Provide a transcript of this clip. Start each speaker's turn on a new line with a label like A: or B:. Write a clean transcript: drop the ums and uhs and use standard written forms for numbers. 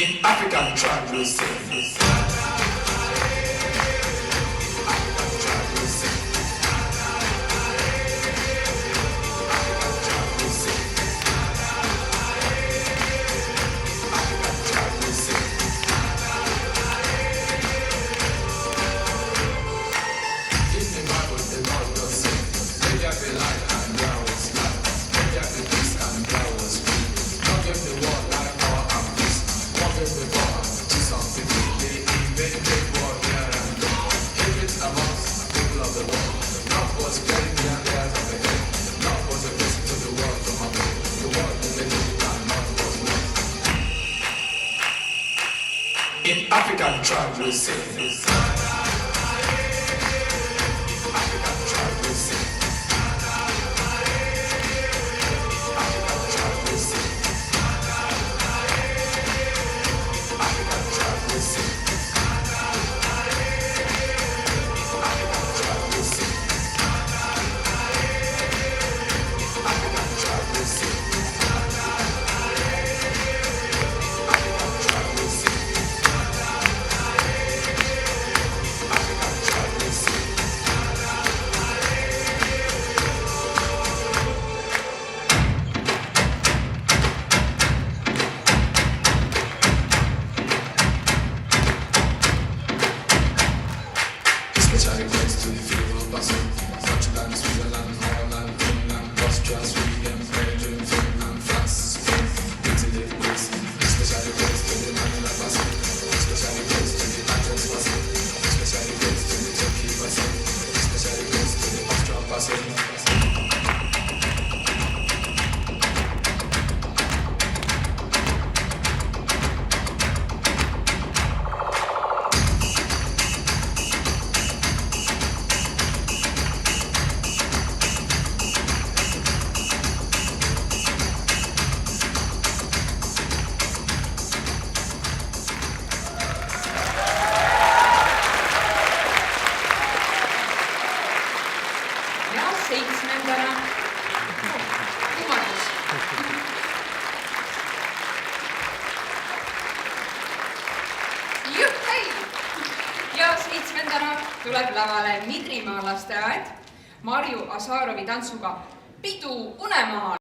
A: In African tribe we sing. In African tribe we sing. Special request to the feel of Basel, Portugal, Switzerland, Holland, Finland, Austria, Sweden, Belgium, Finland, France, Spain, Italy, Greece. Special request to the Manila Basel, special request to the Athens Basel, special request to the Turkey Basel, special request to the Austria Basel.
B: Ja seitsmendana kummardus. Juhhei! Ja seitsmendana tuleb lavale Midrimaa lasteaed Marju Asarovi tantsuga Pidu Unemaal.